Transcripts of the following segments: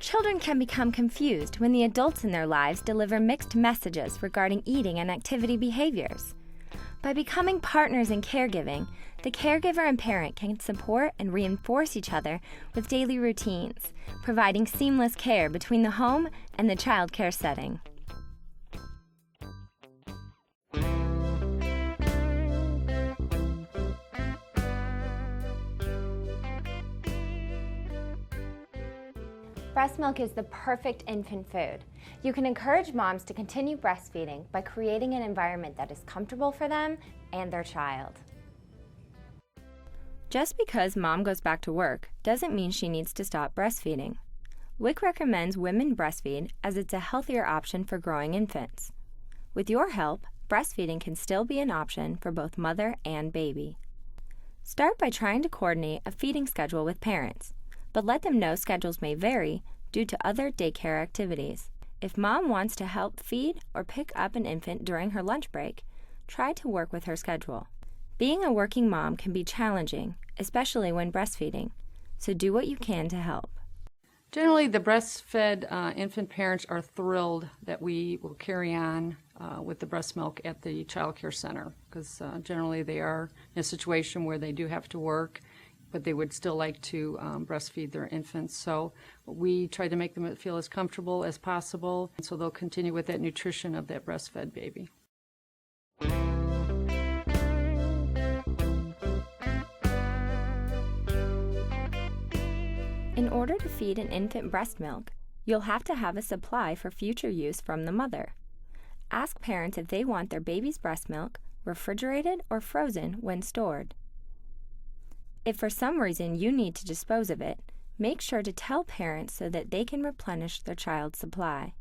Children can become confused when the adults in their lives deliver mixed messages regarding eating and activity behaviors. By becoming partners in caregiving, the caregiver and parent can support and reinforce each other with daily routines, providing seamless care between the home and the childcare setting. Breast milk is the perfect infant food. You can encourage moms to continue breastfeeding by creating an environment that is comfortable for them and their child. Just because mom goes back to work doesn't mean she needs to stop breastfeeding. WIC recommends women breastfeed as it's a healthier option for growing infants. With your help, breastfeeding can still be an option for both mother and baby. Start by trying to coordinate a feeding schedule with parents, but let them know schedules may vary due to other daycare activities. If mom wants to help feed or pick up an infant during her lunch break, try to work with her schedule. Being a working mom can be challenging, especially when breastfeeding, so do what you can to help. Generally, the breastfed infant parents are thrilled that we will carry on with the breast milk at the child care center, because generally they are in a situation where they do have to work, but they would still like to breastfeed their infants. So we try to make them feel as comfortable as possible, so they'll continue with that nutrition of that breastfed baby. In order to feed an infant breast milk, you'll have to have a supply for future use from the mother. Ask parents if they want their baby's breast milk refrigerated or frozen when stored. If for some reason you need to dispose of it, make sure to tell parents so that they can replenish their child's supply.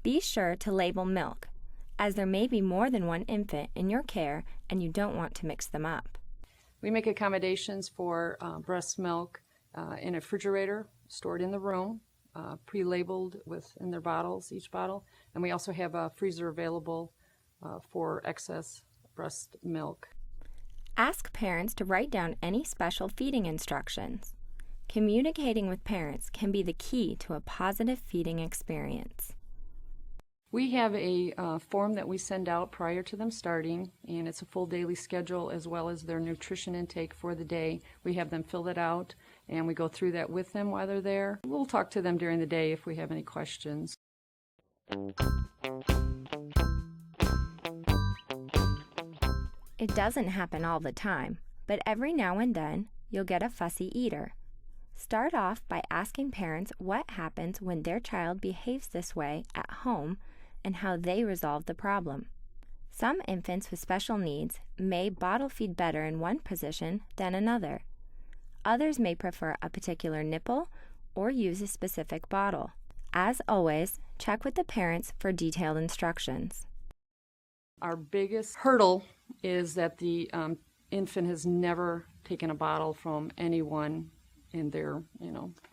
Be sure to label milk, as there may be more than one infant in your care and you don't want to mix them up. We make accommodations for breast milk in a refrigerator, stored in the room, pre-labeled in their bottles, each bottle, and we also have a freezer available for excess breast milk. Ask parents to write down any special feeding instructions. Communicating with parents can be the key to a positive feeding experience. We have a form that we send out prior to them starting, and it's a full daily schedule as well as their nutrition intake for the day. We have them fill it out, and we go through that with them while they're there. We'll talk to them during the day if we have any questions. It doesn't happen all the time, but every now and then you'll get a fussy eater. Start off by asking parents what happens when their child behaves this way at home and how they resolve the problem. Some infants with special needs may bottle feed better in one position than another. Others may prefer a particular nipple or use a specific bottle. As always, check with the parents for detailed instructions. Our biggest hurdle is that the infant has never taken a bottle from anyone in their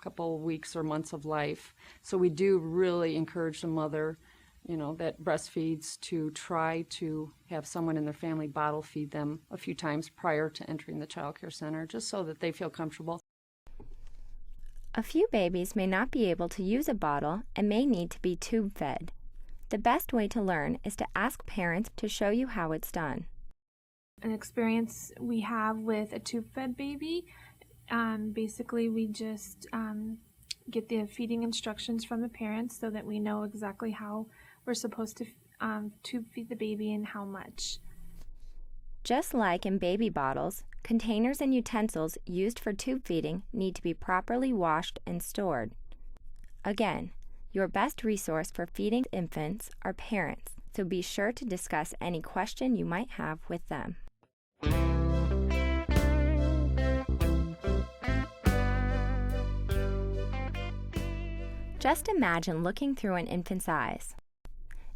couple weeks or months of life. So we do really encourage the mother that breastfeeds to try to have someone in their family bottle feed them a few times prior to entering the child care center, just so that they feel comfortable. A few babies may not be able to use a bottle and may need to be tube fed. The best way to learn is to ask parents to show you how it's done. An experience we have with a tube-fed baby, basically we just get the feeding instructions from the parents so that we know exactly how we're supposed to tube feed the baby and how much. Just like in baby bottles, containers and utensils used for tube feeding need to be properly washed and stored. Again, your best resource for feeding infants are parents, so be sure to discuss any question you might have with them. Just imagine looking through an infant's eyes.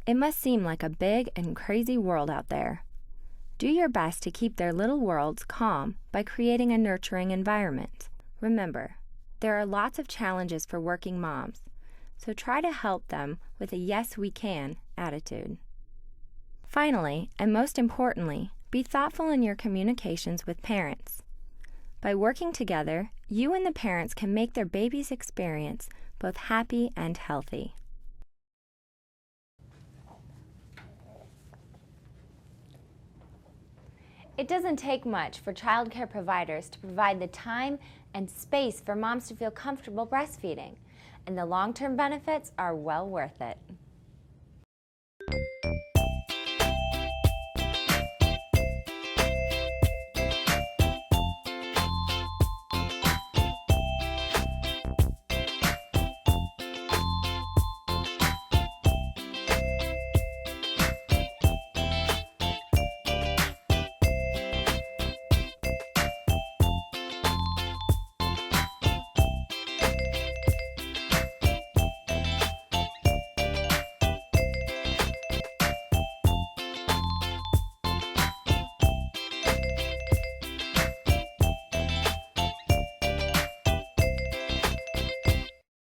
It must seem like a big and crazy world out there. Do your best to keep their little worlds calm by creating a nurturing environment. Remember, there are lots of challenges for working moms, so try to help them with a yes we can attitude. Finally, and most importantly, be thoughtful in your communications with parents. By working together, you and the parents can make their baby's experience both happy and healthy. It doesn't take much for childcare providers to provide the time and space for moms to feel comfortable breastfeeding, and the long-term benefits are well worth it.